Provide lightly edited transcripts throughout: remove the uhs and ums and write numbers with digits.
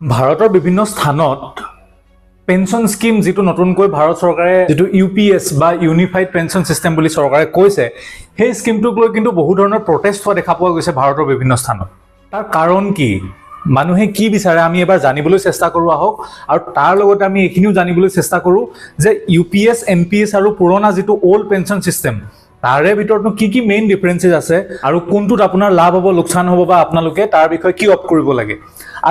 ভাৰতৰ বিভিন্ন স্থানত পেনশন স্কিম যেটো নতুনকৈ ভাৰত চৰকাৰে যেটো ইউপিএছ বা ইউনিফাইড পেনশন সিস্টেম বুলি চৰকাৰে কৈছে সেই স্কিমটোক লৈ কিন্তু বহু ধৰণৰ প্ৰটেষ্ট হোৱা দেখা পোৱা গৈছে ভাৰতৰ বিভিন্ন স্থানত তাৰ কাৰণ কি মানুহে কি বিচাৰে আমি এবাৰ জানিবলৈ চেষ্টা কৰো আহক আৰু তাৰ লগতে আমি এখিনিও জানিবলৈ চেষ্টা কৰো যে ইউপিএছ এনপিএছ আৰু পুৰণা যেটো ওল্ড পেনশন সিস্টেম তাৰে ভিতৰতনো কি মেইন ডিফাৰেন্সেস আছে আৰু কোনটোত আপোনাৰ লাভ হ'ব লোকসান হ'ব বা আপোনালোকে তাৰ বিষয়ে কি অপ কৰিব লাগে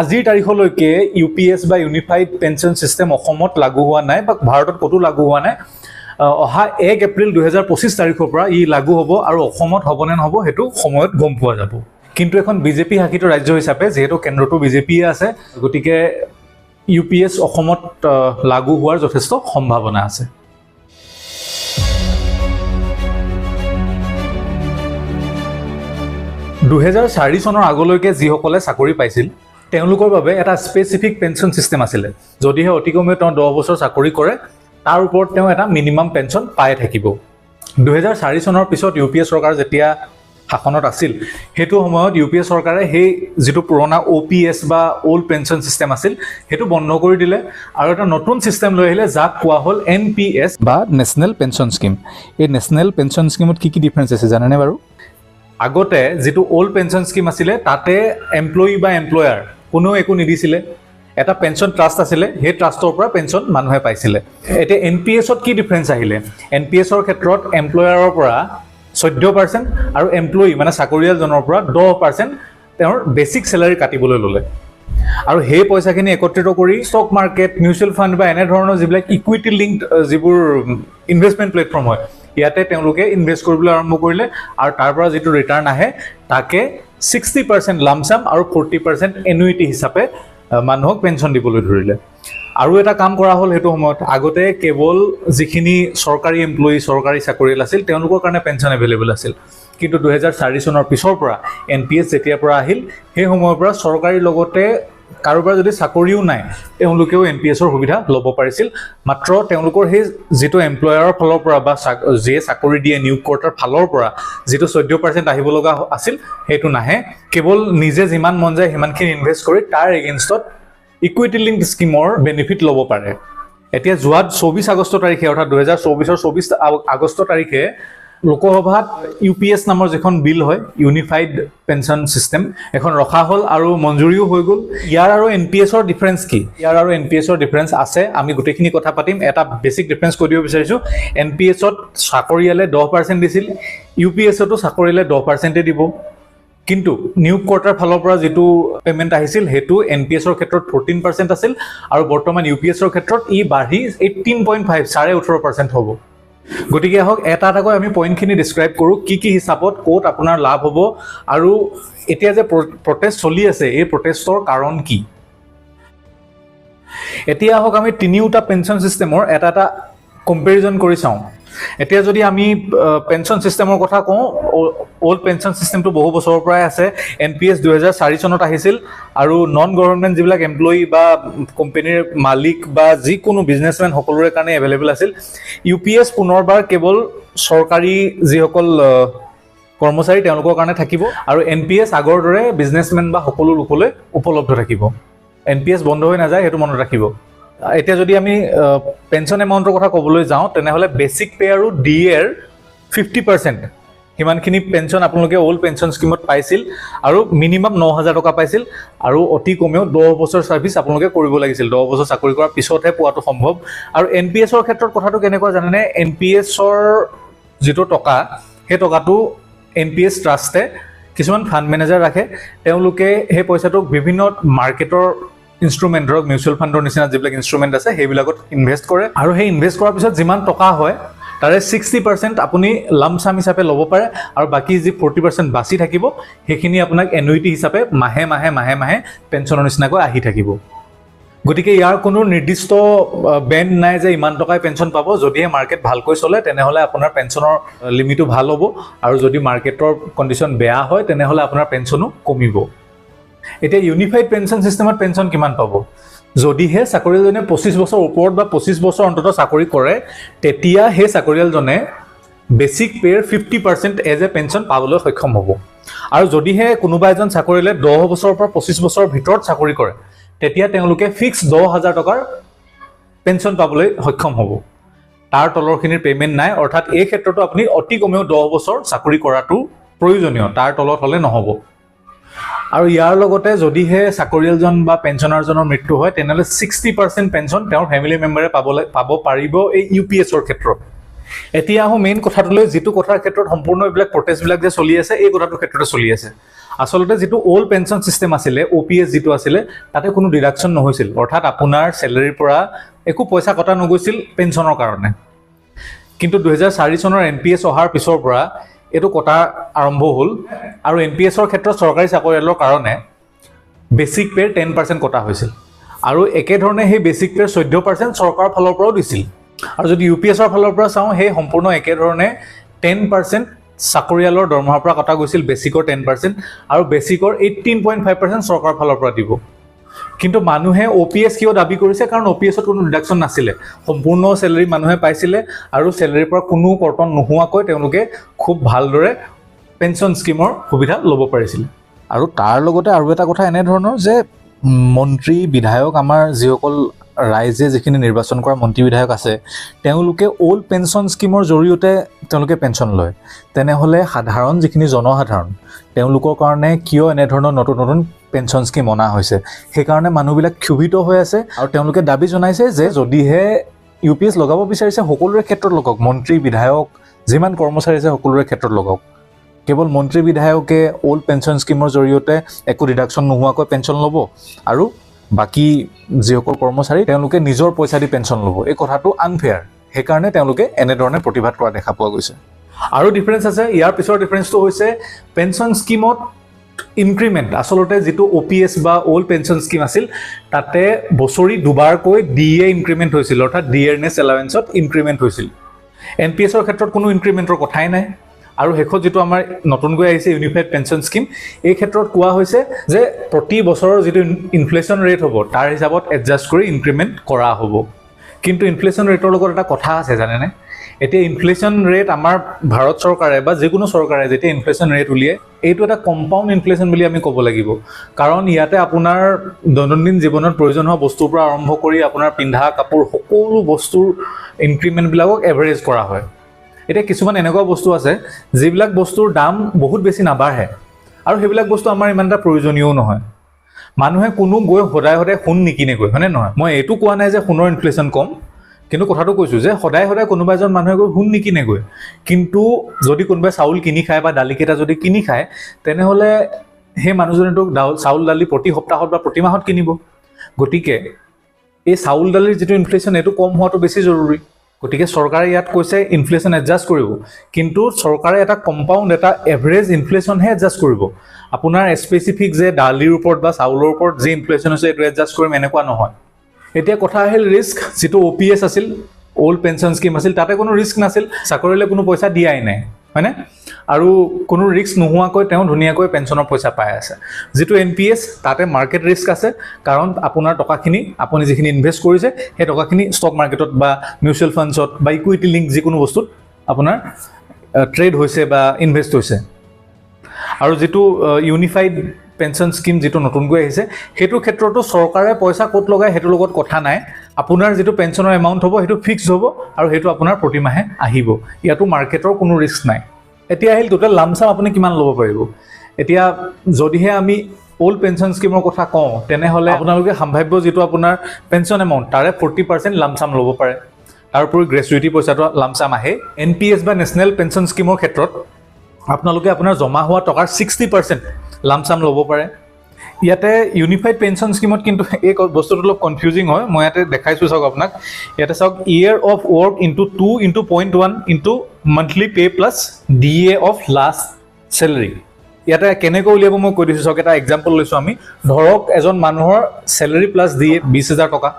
আজিৰ তাৰিখলৈকে ইউপিএছ বা ইউনিফাইড পেনশন সিস্টেম অসমত লাগু হোৱা নাই বা ভাৰতত কতো লাগু হোৱা নাই অহা 1 এপ্ৰিল 2025 তাৰিখৰ পৰা ই লাগু হ'ব আৰু অসমত হ'ব নে নহ'ব হেতু সময়ত গম পোৱা যাব কিন্তু এখন বিজেপি শাসিত ৰাজ্য হিচাপে যেহেতু কেন্দ্ৰটো বিজেপিয়ে আছে গতিকে ইউপিএছ অসমত লাগু হোৱাৰ যথেষ্ট সম্ভাৱনা আছে 2004 চনৰ আগলৈকে যিসকলে চাকৰি পাইছিল তেওঁলোকৰ বাবে এটা স্পেসিফিক পেনশন সিস্টেম আছিল যদিহে অতিকমে 10 বছৰ চাকৰি কৰে তাৰ ওপৰত তেওঁ এটা মিনিমাম পেনশন পাই থাকিব 2004 চনৰ পিছত ইউপিএ চৰকাৰ যেতিয়া শাসনত আছিল হেতু সময়ত ইউপিএ চৰকাৰে হে যেটো পুৰণা ওপিএছ বা ওল্ড পেনশন সিস্টেম আছিল হেতু বন্ধ কৰি দিলে আৰু এটা নতুন সিস্টেম লৈ আহিলে যাক কোৱা হল এনপিএছ বা নেশনেল পেনশন স্কিম এই নেশনেল পেনশন স্কিমত কি ডিফাৰেন্স আছে জানেনে বাৰু আগতে যেটো ওল্ড পেনশন স্কিম আছিল তাতে এমপ্লয়ি বা এমপ্লয়াৰ কোনো একো নিদিছিলে এটা পেনশন ট্ৰাষ্ট আছিল হে ট্ৰাষ্টৰ পৰা পেনশন মানুহে পাইছিল এতে এনপিএছত কি ডিফাৰেন্স আহিলে এনপিএছৰ ক্ষেত্ৰত এমপ্লয়াৰৰ পৰা 14% আৰু এমপ্লয়ি মানে চাকৰিয়াল জনৰ পৰা 10% তেওঁৰ বেসিক স্যালাৰি কাটিবলৈ ললে আৰু হে পইচাখিনি একত্ৰিত কৰি ষ্টক মাৰ্কেট মিউচুৱেল ফান্ড বা এনে ধৰণৰ যিবিলাক ইকুইটি লিংকড যিবোৰ ইনভেষ্টমেন্ট প্লেটফৰ্ম হয় ইয়াতে তেওঁলোকে ইনভেষ্ট কৰিবলৈ আৰম্ভ কৰিলে আৰু তাৰ পৰা যেটো ৰিটাৰ্ণ আহে তাকে 60% লামসাম আৰু 40% এনুইটি হিচাপে মানুহক পেনশন দিবলৈ ধৰিলে আৰু এটা কাম কৰা হল হেতু সময়ত আগতে কেৱল যিখিনি চৰকাৰী এমপ্লয়ি চৰকাৰী চাকৰিয়াল আছিল তেওঁলোকৰ কাৰণে পেনশন এভেইলেবল আছিল কিন্তু 2004 চনৰ পিছৰ পৰা এনপিএছ যেতিয়াৰ পৰা আহিল সেই সময়ৰ পৰা চৰকাৰী লগতে কাৰোবাৰ যদি চাকৰিও নাই তেওঁলোকেও এনপিএছৰ সুবিধা ল'ব পাৰিছিল মাত্ৰ তেওঁলোকৰ হে যেটো এমপ্লয়াৰৰ ফালৰ পৰা বা যে চাকৰি দিয়ে নিয়োগকৰ্তাৰ ফালৰ পৰা যেটো 14% আহিব লগা আছিল হেতু নাহে কেৱল নিজে যিমান মন যায় হিমানখিনি ইনভেষ্ট কৰি তাৰ এগেইনষ্টত ইকুইটি লিংক স্কিমৰ বেনিফিট ল'ব পাৰে এতিয়া যোৱা 24 আগষ্ট তাৰিখে অৰ্থাৎ 2024 ৰ 24 আগষ্ট তাৰিখে লোকসভাত ইউপিএছ নামৰ যেখন বিল হয় ইউনিফাইড পেনশন সিস্টেম এখন ৰখা হল আৰু মঞ্জুৰিও হৈ গল ইয়াৰ আৰু এনপিএছৰ ডিফাৰেন্স কি ইয়াৰ আৰু এনপিএছৰ ডিফাৰেন্স আছে আমি গোটেইখিনি কথা পাতিম এটা বেসিক ডিফাৰেন্স কৈ দিব বিচাৰিছো এনপিএছত চাকৰিয়ালে 10% দিছিল ইউপিএছতো চাকৰিয়ালে 10% দিব কিন্তু নিয়োগকৰ্তাৰ ফালৰ পৰা যেটো পেমেন্ট আহিছিল হেতু এনপিএছৰ ক্ষেত্ৰত 14% আছিল আৰু বৰ্তমান ইউপিএছৰ ক্ষেত্ৰত ই বাঢ়ি 18.5 18% হ'ব গতিকে হক এটাকৈ আমি পইণ্টখিনি ডেসক্ৰাইব কৰো কি হিচাপত কোট আপোনাৰ লাভ হ'ব আৰু এতিয়া যে প্ৰটেষ্ট চলি আছে এই প্ৰটেষ্টৰ কাৰণ কি এতিয়া হক আমি তিনিটা পেনশন সিস্টেমৰ এটা কম্পেৰিজন কৰি চাওঁ এতিয়া যদি আমি পেনশন সিস্টেমৰ কথা কওঁ ওল্ড পেনশন সিস্টেমটো বহু বছৰৰ পৰাই আছে এনপিএছ 2004 চনত আহিছিল আৰু নন গভৰ্ণমেন্ট যিবিলাক এমপ্লয়ি বা কোম্পানীৰ মালিক বা যিকোনো বিজনেছমেন সকলোৰে কাৰণে এভেইলেবল আছিল ইউপিএছ পুনৰবাৰ কেৱল চৰকাৰী যিসকল কৰ্মচাৰী তেওঁলোকৰ কাৰণে থাকিব আৰু এনপিএছ আগৰ দৰে বিজনেছমেন বা সকলো লোকলৈ উপলব্ধ থাকিব এনপিএছ বন্ধ হৈ নাযায় হেতু মনত ৰাখিব এতিয়া যদি আমি পেনশন এমাউন্টৰ কথা ক'বলৈ যাওঁ তেনেহলে বেসিক পে আৰু ডিএৰ 50% হিমানখিনি পেনশন আপোনালোকে ওল্ড পেনশন স্কিমত পাইছিল আৰু মিনিমাম 9000 টকা পাইছিল আৰু অতি কমেও 10 বছৰ সাৰ্ভিস আপোনালোকে কৰিব লাগিছিল 10 বছৰ চাকৰি কৰাৰ পিছতহে পোৱাটো সম্ভৱ আৰু এনপিএছৰ ক্ষেত্ৰত কথাটো কেনেকুৱা জানেনে এনপিএছৰ যেটো টকা হে টকাটো এনপিএছ ট্ৰাষ্টে কিছুমান ফান্ড মেনেজাৰ ৰাখে তেওঁলোকে হে পইচাটো বিভিন্ন মাৰ্কেটৰ ইনস্ট্ৰুমেন্ট ধৰক মিউচুৱেল ফান্ডৰ নিচিনা যিবিলাক ইনস্ট্ৰুমেন্ট আছে হেবিলাকত ইনভেষ্ট কৰে আৰু হে ইনভেষ্ট কৰাৰ পিছত যিমান টকা হয় তাৰে 60% আপুনি লামসাম হিচাপে ল'ব পাৰে আৰু বাকি যি 40% বাছি থাকিব হেখিনি আপোনাক এনুইটি হিচাপে মাহে মাহে পেনশনৰ নিচিনাকৈ আহি থাকিব গতিকে ইয়াৰ কোনো নিৰ্দিষ্ট বেণ্ড নাই যে ইমান টকাই পেনশন পাব যদিহে মাৰ্কেট ভালকৈ চলে তেনেহলে আপোনাৰ পেনশনৰ লিমিটটো ভাল হ'ব আৰু যদি মাৰ্কেটৰ কন্ডিশন বেয়া হয় তেনেহলে আপোনাৰ পেনশনো কমিব এতিয়া ইউনিফাইড পেনশন সিস্টেমত পেনশন কিমান পাব যদিহে চাকৰিয়ালজনে 25 বছৰ ওপৰত বা 25 বছৰ অন্তত চাকৰি কৰে তেতিয়া হে চাকৰিয়ালজনে বেসিক পেৰ 50% এজ এ পেনশন পাবলৈ সক্ষম হ'ব আৰু যদিহে কোনোবা এজন চাকৰিয়ালে 10 বছৰৰ পৰা 25 বছৰৰ ভিতৰত চাকৰি কৰে তেতিয়া তেওঁলোকে ফিক্স 10,000 টকাৰ পেঞ্চন পাবলৈ সক্ষম হ'ব। তাৰ তলৰখিনিৰ পে'মেণ্ট নাই, অৰ্থাৎ এই ক্ষেত্ৰতো আপুনি অতি কমেও 10 বছৰ চাকৰি কৰাটো প্ৰয়োজনীয়, তাৰ তলত হ'লে নহ'ব। আৰু ইয়াৰ লগতে যদিহে চাকৰিয়ালজন বা পেঞ্চনাৰজনৰ মৃত্যু হয় তেনেহ'লে 60% পেঞ্চন তেওঁৰ ফেমিলি মেম্বাৰে পাব পাৰিব এই UPSৰ ক্ষেত্ৰত। এতিয়া আহোঁ মেইন কথাটোলৈ, যিটো কথাৰ ক্ষেত্ৰত সম্পূৰ্ণ এইবিলাক প্ৰটেষ্টবিলাক যে চলি আছে এই কথাটোৰ ক্ষেত্ৰতে চলি আছে। আচলতে যিটো অল্ড পেঞ্চন চিষ্টেম আছিলে, OPS যিটো আছিলে, তাতে কোনো ডিডাকশ্যন নহৈছিল, অৰ্থাৎ আপোনাৰ চেলেৰীৰ পৰা একো পইচা কটা নগৈছিল পেঞ্চনৰ কাৰণে। কিন্তু 2004 চনৰ NPS অহাৰ পিছৰ পৰা এইটো কটা আৰম্ভ হ'ল আৰু NPSৰ ক্ষেত্ৰত চৰকাৰী চাকৰিয়ালৰ কাৰণে বেচিক পে'ৰ 10% কটা হৈছিল আৰু একেধৰণে সেই বেচিক পে'ৰ 14% চৰকাৰৰ ফালৰ পৰাও দিছিল। আৰু যদি UPSৰ ফালৰ পৰা চাওঁ সেই সম্পূৰ্ণ একেধৰণে 10% চাকৰিয়ালৰ দৰমহাৰ পৰা কটা গৈছিল, বেচিকৰ 10% আৰু বেচিকৰ 18.5% চৰকাৰৰ ফালৰ পৰা দিব। কিন্তু মানুহে OPS কিয় দাবী কৰিছে? কাৰণ OPSত কোনো ডিডাকশ্যন নাছিলে, সম্পূৰ্ণ চেলেৰী মানুহে পাইছিলে আৰু চেলেৰীৰ পৰা কোনো কৰ্তন নোহোৱাকৈ তেওঁলোকে খুব ভালদৰে পেঞ্চন স্কিমৰ সুবিধা ল'ব পাৰিছিলে। আৰু তাৰ লগতে আৰু এটা কথা এনেধৰণৰ যে মন্ত্ৰী বিধায়ক, আমাৰ যিসকল ৰাইজে যিখিনি নিৰ্বাচন কৰা মন্ত্ৰী বিধায়ক আছে, তেওঁলোকে অল্ড পেঞ্চন স্কিমৰ জৰিয়তে তেওঁলোকে পেঞ্চন লয়। তেনেহ'লে সাধাৰণ যিখিনি জনসাধাৰণ, তেওঁলোকৰ কাৰণে কিয় এনেধৰণৰ নতুন নতুন পেঞ্চন স্কিম অনা হৈছে? সেইকাৰণে মানুহবিলাক ক্ষোভিত হৈ আছে আৰু তেওঁলোকে দাবী জনাইছে যে যদিহে UPS লগাব বিচাৰিছে সকলোৰে ক্ষেত্ৰত লগাওক, মন্ত্ৰী বিধায়ক যিমান কৰ্মচাৰী আছে সকলোৰে ক্ষেত্ৰত লগাওক। কেৱল মন্ত্ৰী বিধায়কে অল্ড পেঞ্চন স্কিমৰ জৰিয়তে একো ডিডাকশ্যন নোহোৱাকৈ পেঞ্চন ল'ব আৰু বাকী যিসকল কৰ্মচাৰী তেওঁলোকে নিজৰ পইচা দি পেঞ্চন ল'ব। এই কথাটো আনফেয়াৰ, সেইকাৰণে তেওঁলোকে এনেধৰণে প্ৰতিবাদ কৰা দেখা পোৱা গৈছে। আৰু ডিফাৰেঞ্চ আছে, ইয়াৰ পিছৰ ডিফাৰেঞ্চটো হৈছে পেঞ্চন স্কিমত ইনক্ৰিমেণ্ট। আচলতে যিটো OPS বা অল্ড পেঞ্চন স্কিম আছিল তাতে বছৰি দুবাৰকৈ DA ইনক্ৰিমেণ্ট হৈছিল, অৰ্থাৎ ডিয়াৰনেছ এলাৱেঞ্চত ইনক্ৰিমেণ্ট হৈছিল। NPSৰ ক্ষেত্ৰত কোনো ইনক্ৰিমেণ্টৰ কথাই নাই। আৰু শেষত যিটো আমাৰ নতুনকৈ আহিছে ইউনিফাইড পেঞ্চন স্কিম, এই ক্ষেত্ৰত কোৱা হৈছে যে প্ৰতি বছৰৰ যিটো ইনফ্লেশ্যন ৰেট হ'ব তাৰ হিচাপত এডজাষ্ট কৰি ইনক্ৰিমেণ্ট কৰা হ'ব। কিন্তু ইনফ্লেশ্যন ৰেটৰ লগত এটা কথা আছে জানেনে? এতিয়া ইনফ্লেশ্যন ৰেট আমাৰ ভাৰত চৰকাৰে বা যিকোনো চৰকাৰে যেতিয়া ইনফ্লেশ্যন ৰেট উলিয়াই, এইটো এটা কম্পাউণ্ড ইনফ্লেশ্যন বুলি আমি ক'ব লাগিব। কাৰণ ইয়াতে আপোনাৰ দৈনন্দিন জীৱনত প্ৰয়োজন হোৱা বস্তুৰ পৰা আৰম্ভ কৰি আপোনাৰ পিন্ধা কাপোৰ সকলো বস্তুৰ ইনক্ৰিমেণ্টবিলাকক এভাৰেজ কৰা হয়। এতিয়া কিছুমান এনেকুৱা বস্তু আছে যিবিলাক বস্তুৰ দাম বহুত বেছি নাবাঢ়ে আৰু সেইবিলাক বস্তু আমাৰ ইমান এটা প্ৰয়োজনীয়ও নহয়। মানুহে কোনো গৈ সদায় সদায় সোণ নিকিনেগৈ, হয়নে নহয়? মই এইটো কোৱা নাই যে সোণৰ ইনফ্লেশ্যন কম, কিন্তু কথাটো কৈছোঁ যে সদায় সদায় কোনোবা এজন মানুহে গৈ সোণ নিকিনেগৈ। কিন্তু যদি কোনোবাই চাউল কিনি খায় বা দালিকেইটা যদি কিনি খায়, তেনেহ'লে সেই মানুহজনেতো চাউল দালি প্ৰতি সপ্তাহত বা প্ৰতি মাহত কিনিব। গতিকে এই চাউল দালিৰ যিটো ইনফ্লেশ্যন এইটো কম হোৱাটো বেছি জৰুৰী। গতিকে চৰকাৰে ইয়াত কৈছে ইনফ্লেশ্যন এডজাষ্ট কৰিব, কিন্তু চৰকাৰে এটা কম্পাউণ্ড, এটা এভাৰেজ ইনফ্লেশ্যনহে এডজাষ্ট কৰিব। আপোনাৰ স্পেচিফিক যে দালিৰ ওপৰত বা চাউলৰ ওপৰত যি ইনফ্লেশ্যন হৈছে এইটো এডজাষ্ট কৰিম এনেকুৱা নহয়। এতিয়া কথা আহিল ৰিস্ক। যিটো OPS আছিল, অল্ড পেঞ্চন স্কিম আছিল, তাতে কোনো ৰিস্ক নাছিল, চাকৰিলে কোনো পইচা দিয়াই নাই, হয়নে? আৰু কোনো ৰিস্ক নোহোৱাকৈ তেওঁ ধুনীয়াকৈ পেঞ্চনৰ পইচা পাই আছে। যিটো NPS, তাতে মাৰ্কেট ৰিস্ক আছে, কাৰণ আপোনাৰ টকাখিনি আপুনি যিখিনি ইনভেষ্ট কৰিছে সেই টকাখিনি ষ্টক মাৰ্কেটত বা মিউচুৱেল ফাণ্ডছত বা ইকুইটি লিংক যিকোনো বস্তুত আপোনাৰ ট্ৰেড হৈছে বা ইনভেষ্ট হৈছে। আৰু যিটো ইউনিফাইড পেঞ্চন স্কিম যিটো নতুনকৈ আহিছে, সেইটোৰ ক্ষেত্ৰতো চৰকাৰে পইচা ক'ত লগায় সেইটোৰ লগত কথা নাই। আপোনাৰ যিটো পেঞ্চনৰ এমাউণ্ট হ'ব সেইটো ফিক্সড হ'ব আৰু সেইটো আপোনাৰ প্ৰতিমাহে আহিব। ইয়াতো মাৰ্কেটৰ কোনো ৰিস্ক নাই। এতিয়া আহিল টোটেল লামচাম আপুনি কিমান ল'ব পাৰিব। এতিয়া যদিহে আমি অল্ড পেঞ্চন স্কিমৰ কথা কওঁ, তেনেহ'লে আপোনালোকে সম্ভাৱ্য যিটো আপোনাৰ পেঞ্চন এমাউণ্ট তাৰে 40% লামচাম ল'ব পাৰে। তাৰোপৰি গ্ৰেচুইটি পইচাটো লামচাম আহে। NPS বা নেশ্যনেল পেঞ্চন স্কিমৰ ক্ষেত্ৰত আপোনালোকে আপোনাৰ জমা হোৱা টকাৰ 60% লামচাম ল'ব পাৰে। ইয়াতে ইউনিফাইড পেঞ্চন স্কিমত কিন্তু এই বস্তুটো অলপ কনফিউজিং হয়। মই ইয়াতে দেখাইছোঁ চাওক আপোনাক। ইয়াতে চাওক year of work into 2.1 into monthly pay plus DA of last salary. ইয়াতে কেনেকৈ উলিয়াব মই কৈ দিছোঁ চাওক। এটা এক্সাম্পল লৈছোঁ আমি। ধৰক এজন মানুহৰ চেলেৰী প্লাছ DA 20,000 টকা।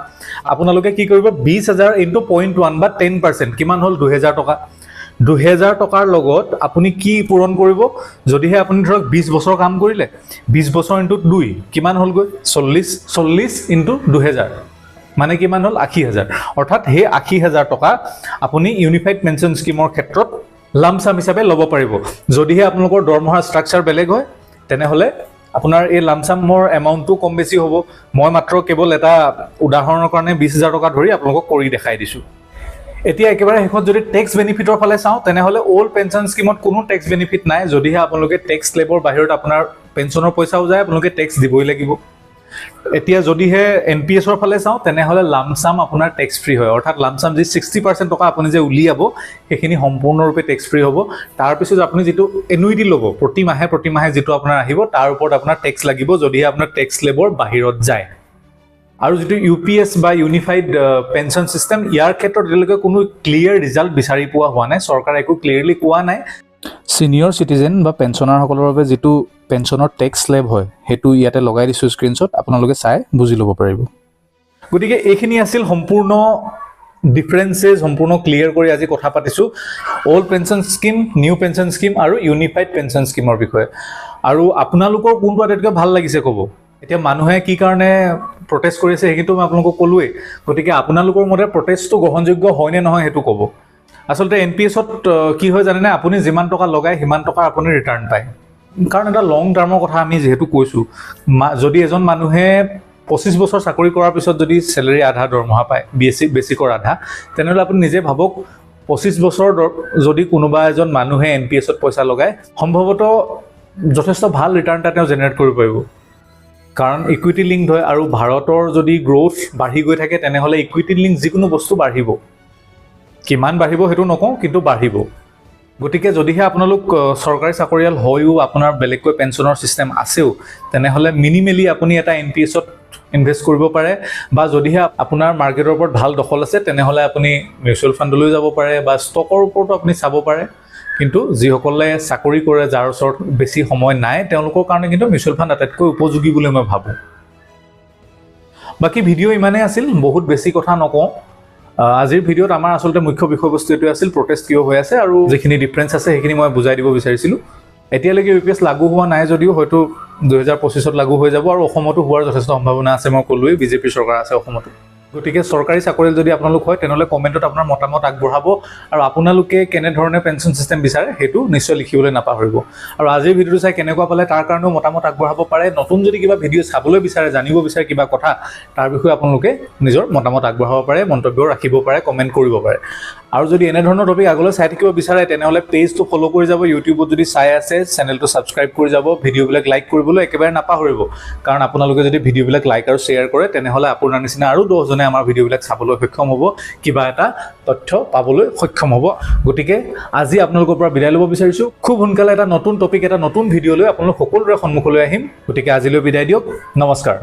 আপোনালোকে কি কৰিব, 20,000 ইনটু 0.1 বা 10% কিমান হ'ল 2,000 টকা। 2,000 টকাৰ লগত আপুনি কি পূৰণ কৰিব? যদিহে আপুনি ধৰক 20 বছৰ কাম কৰিলে, 20 বছৰ ইনটু 2 কিমান হ'লগৈ 40 ইনটু 2,000 মানে কিমান হ'ল 80,000। অৰ্থাৎ সেই 80,000 টকা আপুনি ইউনিফাইড পেঞ্চন স্কিমৰ ক্ষেত্ৰত লামচাম হিচাপে ল'ব পাৰিব। যদিহে আপোনালোকৰ দৰমহাৰ ষ্ট্ৰাকচাৰ বেলেগ হয় তেনেহ'লে আপোনাৰ এই লামচামৰ এমাউণ্টটো কম বেছি হ'ব। মই মাত্ৰ কেৱল এটা উদাহৰণৰ কাৰণে 20,000 টকা ধৰি আপোনালোকক কৰি দেখাই দিছোঁ। এতিয়া একেবাৰে শেষত যদি টেক্স বেনিফিটৰ ফালে চাওঁ তেনেহ'লে অল্ড পেঞ্চন স্কিমত কোনো টেক্স বেনিফিট নাই। যদিহে আপোনালোকে টেক্স স্লেবৰ বাহিৰত আপোনাৰ পেঞ্চনৰ পইচাও যায়, আপোনালোকে টেক্স দিবই লাগিব। এতিয়া যদিহে NPS-ৰ ফালে চাওঁ তেনেহ'লে লামচাম আপোনাৰ টেক্স ফ্ৰী হয়, অৰ্থাৎ লামচাম যি 60% টকা আপুনি যে উলিয়াব সেইখিনি সম্পূৰ্ণৰূপে টেক্স ফ্ৰী হ'ব। তাৰপিছত আপুনি যিটো এনুইটি ল'ব প্ৰতি মাহে যিটো আপোনাৰ আহিব তাৰ ওপৰত আপোনাৰ টেক্স লাগিব যদিহে আপোনাৰ টেক্স স্লেবৰ বাহিৰত যায়। আৰু যিটো UPS বা ইউনিফাইড পেঞ্চন চিষ্টেম, ইয়াৰ ক্ষেত্ৰত এতিয়ালৈকে কোনো ক্লিয়াৰ ৰিজাল্ট বিচাৰি পোৱা হোৱা নাই, চৰকাৰে একো ক্লিয়াৰলি কোৱা নাই। ছিনিয়ৰ চিটিজেন বা পেঞ্চনাৰসকলৰ বাবে যিটো পেঞ্চনৰ টেক্স স্লেব হয় সেইটো ইয়াতে লগাই দিছোঁ স্ক্ৰীনশ্বট, আপোনালোকে চাই বুজি ল'ব পাৰিব। গতিকে এইখিনি আছিল সম্পূৰ্ণ ডিফাৰেঞ্চেছ সম্পূৰ্ণ ক্লিয়াৰ কৰি আজি কথা পাতিছোঁ old pension scheme, new pension scheme আৰু ইউনিফাইড পেঞ্চন স্কিমৰ বিষয়ে। আৰু আপোনালোকৰ কোনটো আটাইতকৈ ভাল লাগিছে ক'ব। এতিয়া মানুহে কি কাৰণে প্ৰটেষ্ট কৰিছে সেইটোতো মই আপোনালোকক ক'লোৱেই। গতিকে আপোনালোকৰ মতে প্ৰটেষ্টটো গ্ৰহণযোগ্য হয়নে নহয় সেইটো ক'ব। আচলতে NPS-ত কি হয় জানেনে, আপুনি যিমান টকা লগায় সিমান টকা আপুনি ৰিটাৰ্ণ পায়। কাৰণ এটা লং টাৰ্মৰ কথা আমি যিহেতু কৈছোঁ, যদি এজন মানুহে 25 বছৰ চাকৰি কৰাৰ পিছত যদি চেলেৰী আধা দৰমহা পায়, বেছিকৰ আধা, তেনেহ'লে আপুনি নিজে ভাবক 25 বছৰ যদি কোনোবা এজন মানুহে NPS-ত পইচা লগায়, সম্ভৱতঃ যথেষ্ট ভাল ৰিটাৰ্ণ এটা তেওঁ জেনেৰেট কৰিব পাৰিব। কাৰণ ইকুইটি লিংক হয় আৰু ভাৰতৰ যদি গ্ৰ'থ বাঢ়ি গৈ থাকে তেনেহ'লে ইকুইটি লিংক যিকোনো বস্তু বাঢ়িব। কিমান বাঢ়িব সেইটো নকওঁ, কিন্তু বাঢ়িব। গতিকে যদিহে আপোনালোক চৰকাৰী চাকৰিয়াল হয়ও আপোনাৰ বেলেগকৈ পেঞ্চনৰ ছিষ্টেম আছেও, তেনেহ'লে মিনিমেলি আপুনি এটা NPS-ত ইনভেষ্ট কৰিব পাৰে। বা যদিহে আপোনাৰ মাৰ্কেটৰ ওপৰত ভাল দখল আছে তেনেহ'লে আপুনি মিউচুৱেল ফাণ্ডলৈ যাব পাৰে বা ষ্টকৰ ওপৰতো আপুনি চাব পাৰে। কিন্তু যিসকলে চাকৰি কৰে, যাৰ ওচৰত বেছি সময় নাই, তেওঁলোকৰ কাৰণে কিন্তু মিউচুৱেল ফাণ্ড আটাইতকৈ উপযোগী বুলি মই ভাবোঁ। বাকী ভিডিঅ' ইমানেই আছিল, বহুত বেছি কথা নকওঁ। আজিৰ ভিডিঅ'ত আমাৰ আচলতে মুখ্য বিষয়বস্তু এইটোৱে আছিল প্ৰটেষ্ট কিয় হৈ আছে আৰু যিখিনি ডিফাৰেঞ্চ আছে সেইখিনি মই বুজাই দিব বিচাৰিছিলোঁ। এতিয়ালৈকে UPS লাগু হোৱা নাই যদিও হয়তো 2025-ত লাগু হৈ যাব আৰু অসমতো হোৱাৰ যথেষ্ট সম্ভাৱনা আছে। মই ক'লোৱেই BJP চৰকাৰ আছে অসমতো। গতিকে চৰকাৰী চাকৰিয়াল যদি আপোনালোক হয় তেনেহ'লে কমেণ্টত আপোনাৰ মতামত আগবঢ়াব আৰু আপোনালোকে কেনেধৰণে পেঞ্চন চিষ্টেম বিচাৰে সেইটো নিশ্চয় লিখিবলৈ নাপাহৰিব। আৰু আজিৰ ভিডিঅ'টো চাই কেনেকুৱা পালে তাৰ কাৰণেও মতামত আগবঢ়াব পাৰে। নতুন যদি কিবা ভিডিঅ' চাবলৈ বিচাৰে, জানিব বিচাৰে কিবা কথা, তাৰ বিষয়ে আপোনালোকে নিজৰ মতামত আগবঢ়াব পাৰে, মন্তব্য ৰাখিব পাৰে, কমেণ্ট কৰিব পাৰে। আৰু যদি এনেধৰণৰ টপিক আগলৈ চাই থাকিব বিচাৰে তেনেহ'লে পেজটো ফ'ল' কৰি যাব। ইউটিউবত যদি চাই আছে চেনেলটো ছাবস্ক্ৰাইব কৰি যাব, ভিডিঅ'বিলাক লাইক কৰিবলৈ একেবাৰে নাপাহৰিব। কাৰণ আপোনালোকে যদি ভিডিঅ'বিলাক লাইক আৰু শ্বেয়াৰ কৰে তেনেহ'লে আপোনাৰ নিচিনা আৰু 10জনে আমাৰ ভিডিঅ'বিলাক চাবলৈ সক্ষম হ'ব, কিবা এটা তথ্য পাবলৈ সক্ষম হ'ব। গতিকে আজি আপোনালোকৰ পৰা বিদায় ল'ব বিচাৰিছোঁ। খুব সোনকালে এটা নতুন টপিক, এটা নতুন ভিডিঅ' লৈ আপোনালোক সকলোৰে সন্মুখলৈ আহিম। গতিকে আজিলৈ বিদায় দিয়ক, নমস্কাৰ।